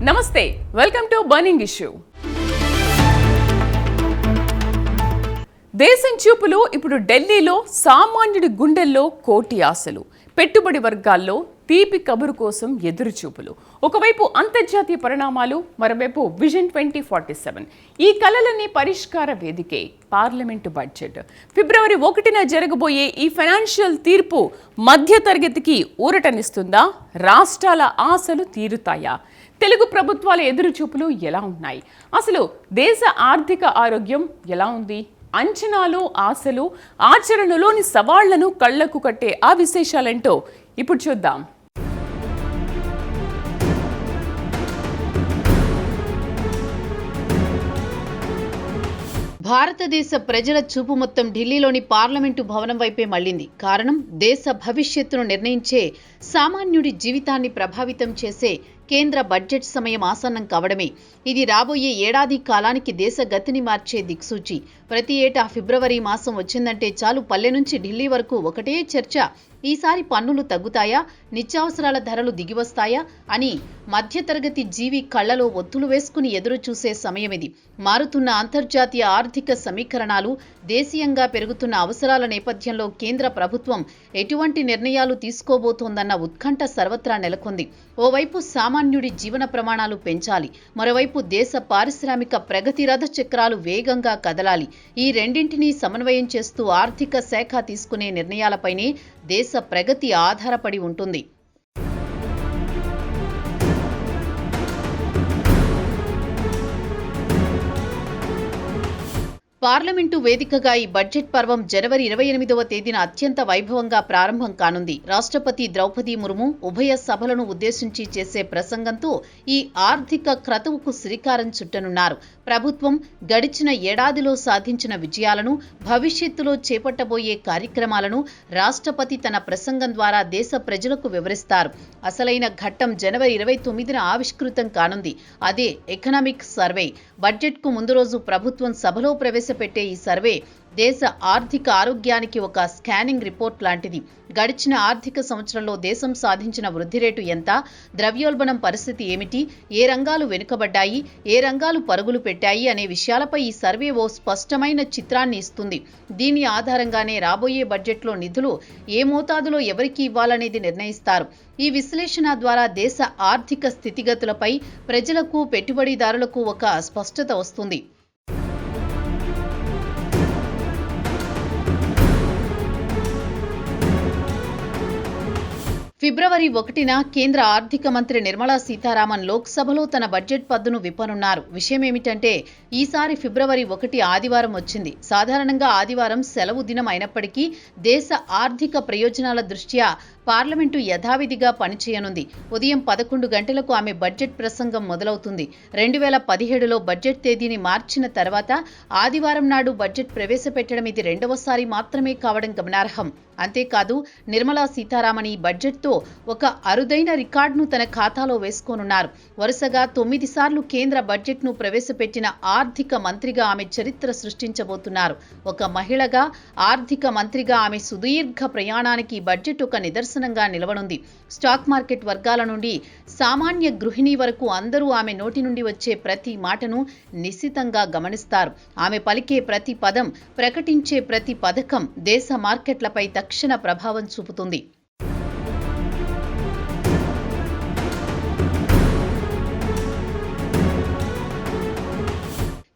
నమస్తే, welcome to burning issue. దేశం చూపులు ఇప్పుడు ఢిల్లీలో, సామాన్యుడి గుండెల్లో కోటి ఆశలు, పెట్టుబడి వర్గాల్లో తీపి కబురు కోసం ఎదురు చూపులు. ఒకవైపు అంతర్జాతీయ పరిణామాలు, మరోవైపు విజన్ 2047. ఈ కలలన్నీ పరిష్కార వేదికే పార్లమెంటు బడ్జెట్. ఫిబ్రవరి 1న జరగబోయే ఈ ఫైనాన్షియల్ తీర్పు మధ్యతరగతికి ఊరటనిస్తుందా? రాష్ట్రాల ఆశలు తీరుతాయా? తెలుగు ప్రభుత్వాల ఎదురు చూపులు ఎలా ఉన్నాయి? అసలు దేశ ఆర్థిక ఆరోగ్యం ఎలా ఉంది? అంచనాలు, ఆశలు, ఆచరణలోని సవాళ్లను కళ్లకు కట్టే ఆ విశేషాలేంటో ఇప్పుడు చూద్దాం. భారతదేశ ప్రజల చూపు మొత్తం ఢిల్లీలోని పార్లమెంటు భవనం వైపే మళ్లింది. కారణం, దేశ భవిష్యత్తును నిర్ణయించే, సామాన్యుడి జీవితాన్ని ప్రభావితం చేసే కేంద్ర బడ్జెట్ సమయం ఆసన్నం కావడమే. ఇది రాబోయే ఏడాది కాలానికి దేశ గతిని మార్చే దిక్సూచి. ప్రతి ఏటా ఫిబ్రవరి మాసం వచ్చిందంటే చాలు, పల్లె నుంచి ఢిల్లీ వరకు ఒకటే చర్చ. ఈసారి పన్నులు తగ్గుతాయా, నిత్యావసరాల ధరలు దిగివస్తాయా అని మధ్యతరగతి జీవి కళ్లలో ఒత్తులు వేసుకుని ఎదురు చూసే సమయమిది. మారుతున్న అంతర్జాతీయ ఆర్థిక సమీకరణాలు, దేశీయంగా పెరుగుతున్న అవసరాల నేపథ్యంలో కేంద్ర ప్రభుత్వం ఎటువంటి నిర్ణయాలు తీసుకోబోతోందన్న ఉత్కంఠ సర్వత్రా నెలకొంది. ఓవైపు సామాన్యుడి జీవన ప్రమాణాలు పెంచాలి, మరోవైపు దేశ పారిశ్రామిక ప్రగతి రథ చక్రాలు వేగంగా కదలాలి. ఈ రెండింటినీ సమన్వయం చేస్తూ ఆర్థిక శాఖ తీసుకునే నిర్ణయాలపైనే దేశ ప్రగతి ఆధారపడి ఉంటుంది. పార్లమెంటు వేదికగా ఈ బడ్జెట్ పర్వం జనవరి 28వ తేదీన అత్యంత వైభవంగా ప్రారంభం కానుంది. రాష్ట్రపతి ద్రౌపది ముర్ము ఉభయ సభలను ఉద్దేశించి చేసే ప్రసంగంతో ఈ ఆర్థిక క్రతువుకు శ్రీకారం చుట్టనున్నారు. ప్రభుత్వం గడిచిన ఏడాదిలో సాధించిన విజయాలను, భవిష్యత్తులో చేపట్టబోయే కార్యక్రమాలను రాష్ట్రపతి తన ప్రసంగం ద్వారా దేశ ప్రజలకు వివరిస్తారు. అసలైన ఘట్టం జనవరి 29న ఆవిష్కృతం కానుంది. అదే ఎకనామిక్ సర్వే. బడ్జెట్కు ముందు రోజు ప్రభుత్వం సభలో ప్రవేశపెట్టే ఈ సర్వే దేశ ఆర్థిక ఆరోగ్యానికి ఒక స్కానింగ్ రిపోర్ట్ లాంటిది. గడిచిన ఆర్థిక సంవత్సరంలో దేశం సాధించిన వృద్ధి రేటు ఎంత, ద్రవ్యోల్బణం పరిస్థితి ఏమిటి, ఏ రంగాలు వెనుకబడ్డాయి, ఏ రంగాలు పరుగులు పెట్టాయి అనే విషయాలపై ఈ సర్వే ఓ స్పష్టమైన చిత్రాన్ని ఇస్తుంది. దీని ఆధారంగానే రాబోయే బడ్జెట్లో నిధులు ఏ మోతాదులో ఎవరికి ఇవ్వాలనేది నిర్ణయిస్తారు. ఈ విశ్లేషణ ద్వారా దేశ ఆర్థిక స్థితిగతులపై ప్రజలకు, పెట్టుబడిదారులకు ఒక స్పష్టత వస్తుంది. ఫిబ్రవరి 1న కేంద్ర ఆర్థిక మంత్రి నిర్మలా సీతారామన్ లోక్సభలో తన బడ్జెట్ పద్దును విప్పనున్నారు. విషయమేమిటంటే, ఈసారి ఫిబ్రవరి 1 ఆదివారం వచ్చింది. సాధారణంగా ఆదివారం సెలవు దినం అయినప్పటికీ దేశ ఆర్థిక ప్రయోజనాల దృష్ట్యా పార్లమెంటు యథావిధిగా పనిచేయనుంది. ఉదయం 11 గంటలకు ఆమె బడ్జెట్ ప్రసంగం మొదలవుతుంది. 2017లో బడ్జెట్ తేదీని మార్చిన తర్వాత ఆదివారం నాడు బడ్జెట్ ప్రవేశపెట్టడం ఇది రెండవసారి మాత్రమే కావడం గమనార్హం. అంతేకాదు, నిర్మలా సీతారామన్ ఈ బడ్జెట్తో ఒక అరుదైన రికార్డును తన ఖాతాలో వేసుకోనున్నారు. వరుసగా 9 సార్లు కేంద్ర బడ్జెట్ను ప్రవేశపెట్టిన ఆర్థిక మంత్రిగా ఆమె చరిత్ర సృష్టించబోతున్నారు. ఒక మహిళగా, ఆర్థిక మంత్రిగా ఆమె సుదీర్ఘ ప్రయాణానికి ఈ బడ్జెట్ ఒక నిదర్శనంగా నిలవనుంది. స్టాక్ మార్కెట్ వర్గాల నుండి సామాన్య గృహిణి వరకు అందరూ ఆమె నోటి నుండి వచ్చే ప్రతి మాటను నిశితంగా గమనిస్తారు. ఆమె పలికే ప్రతి పదం, ప్రకటించే ప్రతి పథకం దేశ మార్కెట్లపై తక్షణ ప్రభావం చూపుతుంది.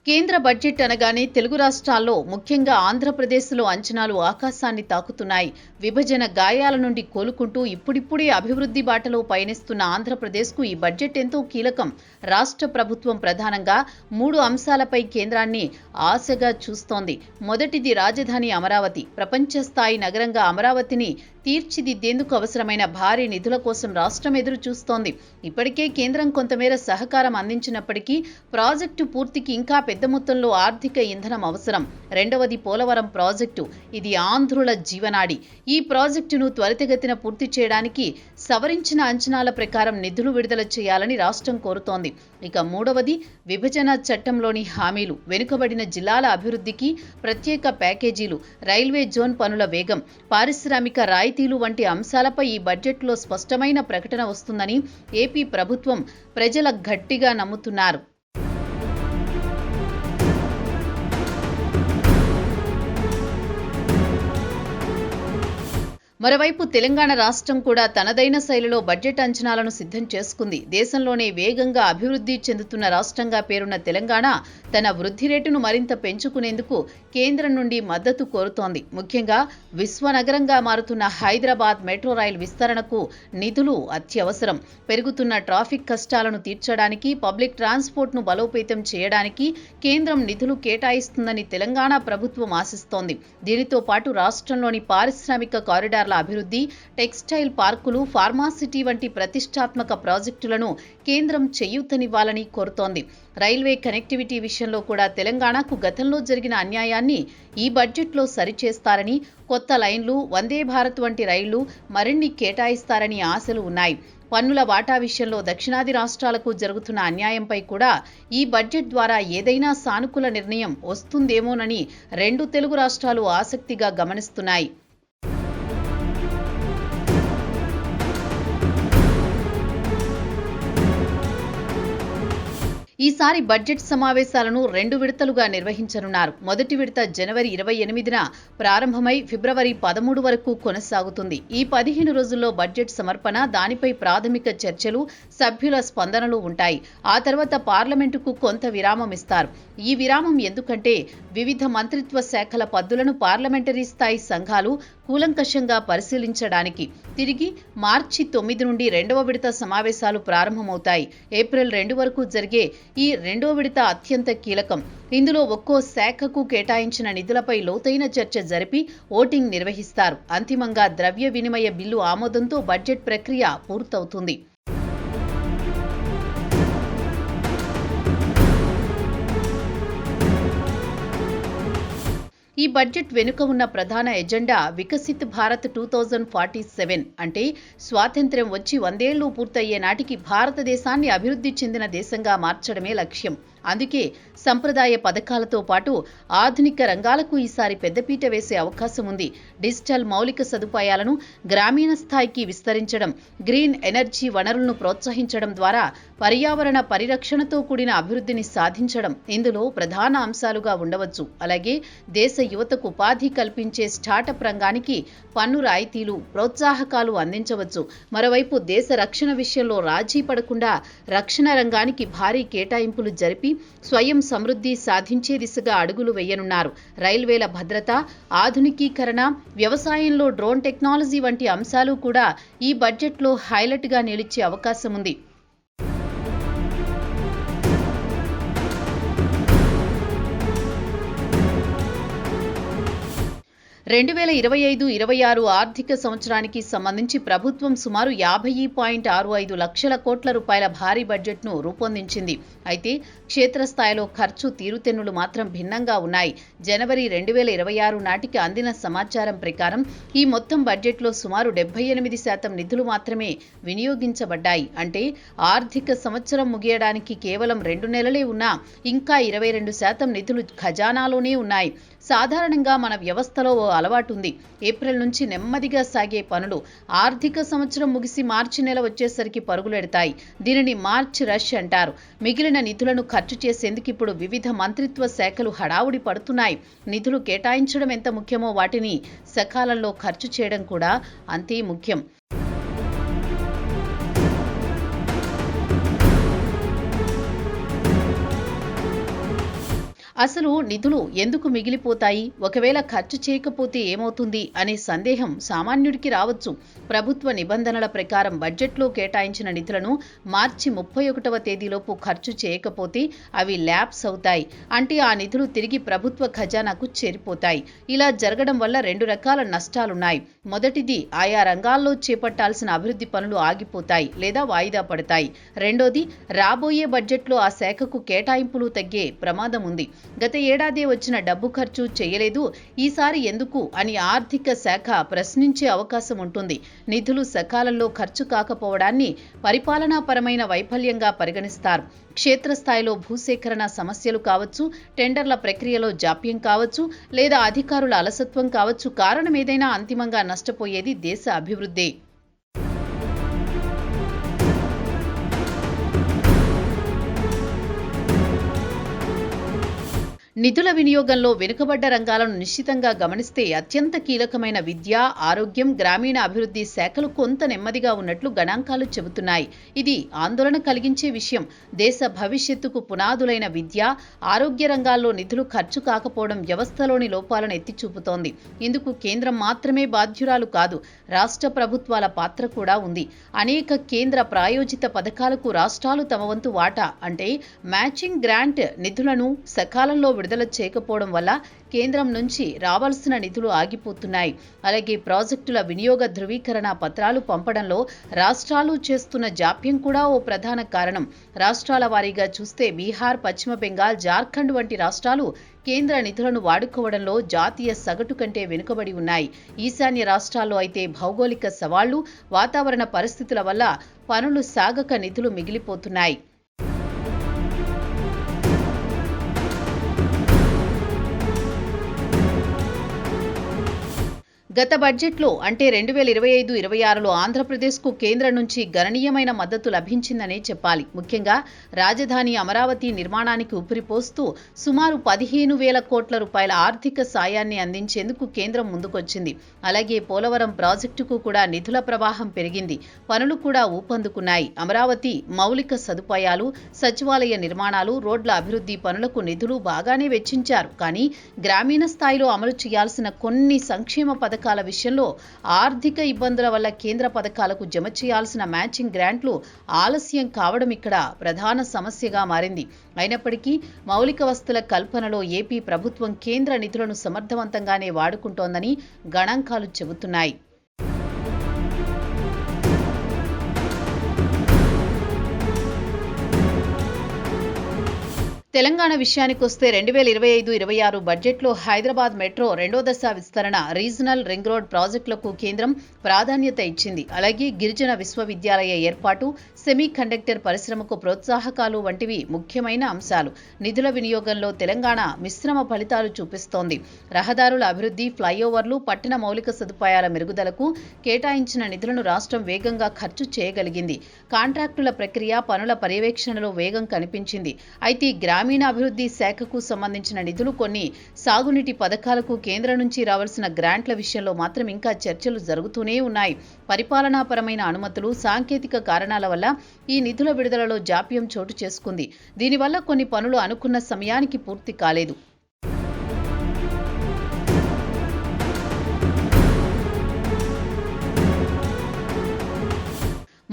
కేంద్ర బడ్జెట్ అనగానే తెలుగు రాష్ట్రాల్లో, ముఖ్యంగా ఆంధ్రప్రదేశ్లో అంచనాలు ఆకాశాన్ని తాకుతున్నాయి. విభజన గాయాల నుండి కోలుకుంటూ ఇప్పుడిప్పుడే అభివృద్ధి బాటలో పయనిస్తున్న ఆంధ్రప్రదేశ్కు ఈ బడ్జెట్ ఎంతో కీలకం. రాష్ట్ర ప్రభుత్వం ప్రధానంగా 3 అంశాలపై కేంద్రాన్ని ఆశగా చూస్తోంది. మొదటిది రాజధాని అమరావతి. ప్రపంచ స్థాయి నగరంగా అమరావతిని తీర్చిదిద్దేందుకు అవసరమైన భారీ నిధుల కోసం రాష్ట్రం ఎదురు చూస్తోంది. ఇప్పటికే కేంద్రం కొంతమేర సహకారం అందించినప్పటికీ ప్రాజెక్టు పూర్తికి ఇంకా పెద్ద మొత్తంలో ఆర్థిక ఇంధనం అవసరం. రెండవది పోలవరం ప్రాజెక్టు. ఇది ఆంధ్రుల జీవనాడి. ఈ ప్రాజెక్టును త్వరితగతిన పూర్తి చేయడానికి సవరించిన అంచనాల ప్రకారం నిధులు విడుదల చేయాలని రాష్ట్రం కోరుతోంది. ఇక మూడవది విభజన చట్టంలోని హామీలు, వెనుకబడిన జిల్లాల అభివృద్ధికి ప్రత్యేక ప్యాకేజీలు, రైల్వే జోన్ పనుల వేగం, పారిశ్రామిక రాయితీలు వంటి అంశాలపై ఈ బడ్జెట్లో స్పష్టమైన ప్రకటన వస్తుందని ఏపీ ప్రభుత్వం ప్రజల గట్టిగా నమ్ముతున్నారు. మరోవైపు తెలంగాణ రాష్ట్రం కూడా తనదైన శైలిలో బడ్జెట్ అంచనాలను సిద్ధం చేసుకుంది. దేశంలోనే వేగంగా అభివృద్ధి చెందుతున్న రాష్ట్రంగా పేరున్న తెలంగాణ తన వృద్ధి రేటును మరింత పెంచుకునేందుకు కేంద్రం నుండి మద్దతు కోరుతోంది. ముఖ్యంగా విశ్వనగరంగా మారుతున్న హైదరాబాద్ మెట్రో రైల్ విస్తరణకు నిధులు అత్యవసరం. పెరుగుతున్న ట్రాఫిక్ కష్టాలను తీర్చడానికి, పబ్లిక్ ట్రాన్స్పోర్ట్ను బలోపేతం చేయడానికి కేంద్రం నిధులు కేటాయిస్తుందని తెలంగాణ ప్రభుత్వం ఆశిస్తోంది. దీనితో పాటు రాష్ట్రంలోని పారిశ్రామిక కారిడార్ అభివృద్ధి, టెక్స్టైల్ పార్కులు, ఫార్మాసిటీ వంటి ప్రతిష్టాత్మక ప్రాజెక్టులను కేంద్రం చేయూతనివ్వాలని కోరుతోంది. రైల్వే కనెక్టివిటీ విషయంలో కూడా తెలంగాణకు గతంలో జరిగిన అన్యాయాన్ని ఈ బడ్జెట్లో సరిచేస్తారని, కొత్త లైన్లు, వందే భారత్ వంటి రైళ్లు మరిన్ని కేటాయిస్తారని ఆశలు ఉన్నాయి. పన్నుల వాటా విషయంలో దక్షిణాది రాష్ట్రాలకు జరుగుతున్న అన్యాయంపై కూడా ఈ బడ్జెట్ ద్వారా ఏదైనా సానుకూల నిర్ణయం వస్తుందేమోనని రెండు తెలుగు రాష్ట్రాలు ఆసక్తిగా గమనిస్తున్నాయి. ఈసారి బడ్జెట్ సమావేశాలను 2 విడతలుగా నిర్వహించనున్నారు. మొదటి విడత జనవరి 28న ప్రారంభమై ఫిబ్రవరి 13 వరకు కొనసాగుతుంది. ఈ 15 రోజుల్లో బడ్జెట్ సమర్పణ, దానిపై ప్రాథమిక చర్చలు, సభ్యుల స్పందనలు ఉంటాయి. ఆ తర్వాత పార్లమెంటుకు కొంత విరామం ఇస్తారు. ఈ విరామం ఎందుకంటే వివిధ మంత్రిత్వ శాఖల పద్దులను పార్లమెంటరీ స్థాయి సంఘాలు కూలంకషంగా పరిశీలించడానికి. తిరిగి మార్చి 9 నుండి 2వ విడత సమావేశాలు ప్రారంభమవుతాయి. ఏప్రిల్ 2 వరకు జరిగే ఈ 2వ విడత అత్యంత కీలకం. ఇందులో ఒక్కో శాఖకు కేటాయించిన నిధులపై లోతైన చర్చ జరిపి ఓటింగ్ నిర్వహిస్తారు. అంతిమంగా ద్రవ్య వినిమయ బిల్లు ఆమోదంతో బడ్జెట్ ప్రక్రియ పూర్తవుతుంది. ఈ బడ్జెట్ వెనుక ఉన్న ప్రధాన ఎజెండా వికసిత్ భారత్ 2047 అంటే స్వాతంత్ర్యం వచ్చి 100 ఏళ్లు పూర్తయ్యే నాటికి భారతదేశాన్ని అభివృద్ధి చెందిన దేశంగా మార్చడమే లక్ష్యం. అందుకే సంప్రదాయ పథకాలతో పాటు ఆధునిక రంగాలకు ఈసారి పెద్దపీట వేసే అవకాశం ఉంది. డిజిటల్ మౌలిక సదుపాయాలను గ్రామీణ స్థాయికి విస్తరించడం, గ్రీన్ ఎనర్జీ వనరులను ప్రోత్సహించడం ద్వారా పర్యావరణ పరిరక్షణతో కూడిన అభివృద్ధిని సాధించడం ఇందులో ప్రధాన అంశాలుగా ఉండవచ్చు. అలాగే దేశ యువతకు ఉపాధి కల్పించే స్టార్టప్ రంగానికి పన్ను రాయితీలు, ప్రోత్సాహకాలు అందించవచ్చు. మరోవైపు దేశ రక్షణ విషయంలో రాజీ పడకుండా రక్షణ రంగానికి భారీ కేటాయింపులు జరిపి స్వయం సమృద్ధి సాధించే దిశగా అడుగులు వేయనున్నారు. రైల్వేల భద్రత, ఆధునికీకరణ, వ్యవసాయంలో డ్రోన్ టెక్నాలజీ వంటి అంశాలు కూడా ఈ బడ్జెట్లో హైలైట్గా నిలిచే అవకాశం ఉంది. 2025-26 ఆర్థిక సంవత్సరానికి సంబంధించి ప్రభుత్వం సుమారు 50.65 లక్షల కోట్ల రూపాయల భారీ బడ్జెట్ను రూపొందించింది. అయితే క్షేత్రస్థాయిలో ఖర్చు తీరుతెన్నులు మాత్రం భిన్నంగా ఉన్నాయి. జనవరి 2026 నాటికి అందిన సమాచారం ప్రకారం ఈ మొత్తం బడ్జెట్లో సుమారు 78% నిధులు మాత్రమే వినియోగించబడ్డాయి. అంటే ఆర్థిక సంవత్సరం ముగియడానికి కేవలం 2 నెలలే ఉన్నా ఇంకా 22% నిధులు ఖజానాలోనే ఉన్నాయి. సాధారణంగా మన వ్యవస్థలో ఓ అలవాటు ఉంది. ఏప్రిల్ నుంచి నెమ్మదిగా సాగే పనులు ఆర్థిక సంవత్సరం ముగిసి మార్చి నెల వచ్చేసరికి పరుగులెడతాయి. దీనిని మార్చ్ రష్ అంటారు. మిగిలిన నిధులను ఖర్చు చేసేందుకు ఇప్పుడు వివిధ మంత్రిత్వ శాఖలు హడావుడి పడుతున్నాయి. నిధులు కేటాయించడం ఎంత ముఖ్యమో వాటిని సకాలంలో ఖర్చు చేయడం కూడా అంతే ముఖ్యం. అసలు నిధులు ఎందుకు మిగిలిపోతాయి, ఒకవేళ ఖర్చు చేయకపోతే ఏమవుతుంది అనే సందేహం సామాన్యుడికి రావచ్చు. ప్రభుత్వ నిబంధనల ప్రకారం బడ్జెట్లో కేటాయించిన నిధులను మార్చి 31వ తేదీలోపు ఖర్చు చేయకపోతే అవి ల్యాప్స్ అవుతాయి. అంటే ఆ నిధులు తిరిగి ప్రభుత్వ ఖజానాకు చేరిపోతాయి. ఇలా జరగడం వల్ల 2 రకాల నష్టాలున్నాయి. మొదటిది, ఆయా రంగాల్లో చేపట్టాల్సిన అభివృద్ధి పనులు ఆగిపోతాయి లేదా వాయిదా పడతాయి. రెండోది, రాబోయే బడ్జెట్లో ఆ శాఖకు కేటాయింపులు తగ్గే ప్రమాదం ఉంది. గత ఏడాది వచ్చిన డబ్బు ఖర్చు చేయలేదు, ఈసారి ఎందుకు అని ఆర్థిక శాఖ ప్రశ్నించే అవకాశం ఉంటుంది. నిధులు సకాలంలో ఖర్చు కాకపోవడాన్ని పరిపాలనాపరమైన వైఫల్యంగా పరిగణిస్తారు. క్షేత్రస్థాయిలో భూసేకరణ సమస్యలు కావచ్చు, టెండర్ల ప్రక్రియలో జాప్యం కావచ్చు, లేదా అధికారుల అలసత్వం కావచ్చు, కారణం ఏదైనా అంతిమంగా నష్టపోయేది దేశ అభివృద్ధే. నిధుల వినియోగంలో వెనుకబడ్డ రంగాలను నిశ్చితంగా గమనిస్తే అత్యంత కీలకమైన విద్య, ఆరోగ్యం, గ్రామీణ అభివృద్ధి శాఖలు కొంత నెమ్మదిగా ఉన్నట్లు గణాంకాలు చెబుతున్నాయి. ఇది ఆందోళన కలిగించే విషయం. దేశ భవిష్యత్తుకు పునాదులైన విద్య, ఆరోగ్య రంగాల్లో నిధులు ఖర్చు కాకపోవడం వ్యవస్థలోని లోపాలను ఎత్తిచూపుతోంది. ఇందుకు కేంద్రం మాత్రమే బాధ్యురాలు కాదు, రాష్ట్ర ప్రభుత్వాల పాత్ర కూడా ఉంది. అనేక కేంద్ర ప్రాయోజిత పథకాలకు రాష్ట్రాలు తమ వంతు వాటా అంటే మ్యాచింగ్ గ్రాంట్ నిధులను సకాలంలో విడుదల చేయకపోవడం వల్ల కేంద్రం నుంచి రావాల్సిన నిధులు ఆగిపోతున్నాయి. అలాగే ప్రాజెక్టుల వినియోగ ధృవీకరణ పత్రాలు పంపడంలో రాష్ట్రాలు చేస్తున్న జాప్యం కూడా ఓ ప్రధాన కారణం. రాష్ట్రాల వారీగా చూస్తే బీహార్, పశ్చిమ బెంగాల్, జార్ఖండ్ వంటి రాష్ట్రాలు కేంద్ర నిధులను వాడుకోవడంలో జాతీయ సగటు కంటే వెనుకబడి ఉన్నాయి. ఈశాన్య రాష్ట్రాల్లో అయితే భౌగోళిక సవాళ్లు, వాతావరణ పరిస్థితుల వల్ల పనులు సాగక నిధులు మిగిలిపోతున్నాయి. గత బడ్జెట్లో అంటే 2025-26లో ఆంధ్రప్రదేశ్కు కేంద్రం నుంచి గణనీయమైన మద్దతు లభించిందనే చెప్పాలి. ముఖ్యంగా రాజధాని అమరావతి నిర్మాణానికి ఊపిరిపోస్తూ సుమారు 15,000 కోట్ల రూపాయల ఆర్థిక సాయాన్ని అందించేందుకు కేంద్రం ముందుకొచ్చింది. అలాగే పోలవరం ప్రాజెక్టుకు కూడా నిధుల ప్రవాహం పెరిగింది. పనులు కూడా ఊపందుకున్నాయి. అమరావతి మౌలిక సదుపాయాలు, సచివాలయ నిర్మాణాలు, రోడ్ల అభివృద్ధి పనులకు నిధులు బాగానే వెచ్చించారు. కానీ గ్రామీణ స్థాయిలో అమలు చేయాల్సిన కొన్ని సంక్షేమ పథకాల విషయంలో ఆర్థిక ఇబ్బందుల వల్ల కేంద్ర పథకాలకు జమ చేయాల్సిన మ్యాచింగ్ గ్రాంట్లు ఆలస్యం కావడం ఇక్కడ ప్రధాన సమస్యగా మారింది. అయినప్పటికీ మౌలిక వసతుల కల్పనలో ఏపీ ప్రభుత్వం కేంద్ర నిధులను సమర్థవంతంగానే వాడుకుంటోందని గణాంకాలు చెబుతున్నాయి. తెలంగాణ విషయానికొస్తే 2025-26 బడ్జెట్లో హైదరాబాద్ మెట్రో రెండో దశ విస్తరణ, రీజనల్ రింగ్ రోడ్ ప్రాజెక్టులకు కేంద్రం ప్రాధాన్యత ఇచ్చింది. అలాగే గిరిజన విశ్వవిద్యాలయ ఏర్పాటు, సెమీ కండక్టర్ పరిశ్రమకు ప్రోత్సాహకాలు వంటివి ముఖ్యమైన అంశాలు. నిధుల వినియోగంలో తెలంగాణ మిశ్రమ ఫలితాలు చూపిస్తోంది. రహదారుల అభివృద్ధి, ఫ్లైఓవర్లు, పట్టణ మౌలిక సదుపాయాల మెరుగుదలకు కేటాయించిన నిధులను రాష్ట్రం వేగంగా ఖర్చు చేయగలిగింది. కాంట్రాక్టుల ప్రక్రియ, పనుల పర్యవేక్షణలో వేగం కనిపించింది. అయితే గ్రామీణ అభివృద్ధి శాఖకు సంబంధించిన నిధులు, కొన్ని సాగునీటి పథకాలకు కేంద్రం నుంచి రావాల్సిన గ్రాంట్ల విషయంలో మాత్రం ఇంకా చర్చలు జరుగుతూనే ఉన్నాయి. పరిపాలనాపరమైన అనుమతులు, సాంకేతిక కారణాల వల్ల ఈ నిధుల విడుదలలో జాప్యం చోటు చేసుకుంది. దీనివల్ల కొన్ని పనులు అనుకున్న సమయానికి పూర్తి కాలేదు.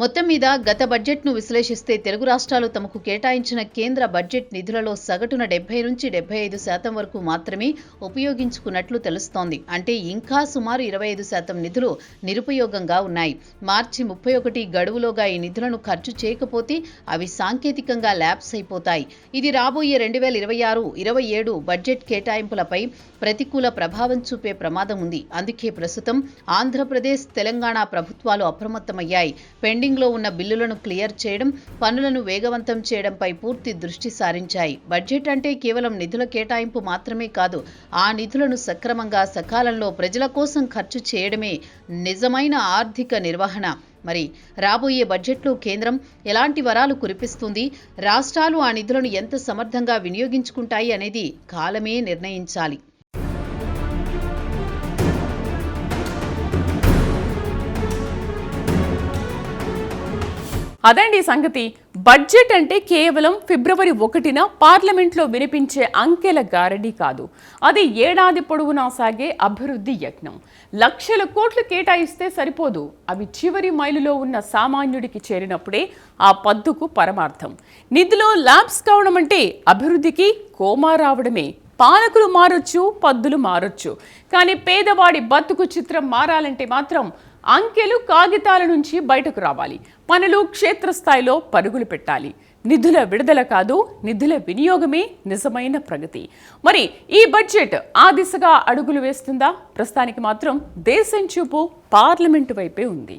మొత్తం మీద గత బడ్జెట్ను విశ్లేషిస్తే తెలుగు రాష్ట్రాలు తమకు కేటాయించిన కేంద్ర బడ్జెట్ నిధులలో సగటున 70-75% వరకు మాత్రమే ఉపయోగించుకున్నట్లు తెలుస్తోంది. అంటే ఇంకా సుమారు 25% నిధులు నిరుపయోగంగా ఉన్నాయి. మార్చి 31 గడువులోగా ఈ నిధులను ఖర్చు చేయకపోతే అవి సాంకేతికంగా ల్యాప్స్ అయిపోతాయి. ఇది రాబోయే 2026-27 బడ్జెట్ కేటాయింపులపై ప్రతికూల ప్రభావం చూపే ప్రమాదం ఉంది. అందుకే ప్రస్తుతం ఆంధ్రప్రదేశ్, తెలంగాణ ప్రభుత్వాలు అప్రమత్తమయ్యాయి. పెండింగ్లో ఉన్న బిల్లులను క్లియర్ చేయడం, పనులను వేగవంతం చేయడంపై పూర్తి దృష్టి సారించాయి. బడ్జెట్ అంటే కేవలం నిధుల కేటాయింపు మాత్రమే కాదు, ఆ నిధులను సక్రమంగా, సకాలంలో ప్రజల కోసం ఖర్చు చేయడమే నిజమైన ఆర్థిక నిర్వహణ. మరి రాబోయే బడ్జెట్లో కేంద్రం ఎలాంటి వరాలు కురిపిస్తుంది, రాష్ట్రాలు ఆ నిధులను ఎంత సమర్థంగా వినియోగించుకుంటాయి అనేది కాలమే నిర్ణయించాలి. అదండి సంగతి. బడ్జెట్ అంటే కేవలం ఫిబ్రవరి 1న పార్లమెంట్లో వినిపించే అంకెల గారడీ కాదు. అది ఏడాది పొడవునా సాగే అభివృద్ధి యజ్ఞం. లక్షల కోట్లు కేటాయిస్తే సరిపోదు. అవి చివరి మైలులో ఉన్న సామాన్యుడికి చేరినప్పుడే ఆ పద్దుకు పరమార్థం. నిధిలో ల్యాబ్స్ కావడం అంటే అభివృద్ధికి కోమా రావడమే. పాలకులు మారొచ్చు, పద్దులు మారొచ్చు, కానీ పేదవాడి బతుకు చిత్రం మారాలంటే మాత్రం అంకెలు కాగితాల నుంచి బయటకు రావాలి. పనులు క్షేత్రస్థాయిలో పరుగులు పెట్టాలి. నిధుల విడుదల కాదు, నిధుల వినియోగమే నిజమైన ప్రగతి. మరి ఈ బడ్జెట్ ఆ దిశగా అడుగులు వేస్తుందా? ప్రస్తుతానికి మాత్రం దేశం చూపు పార్లమెంటు వైపే ఉంది.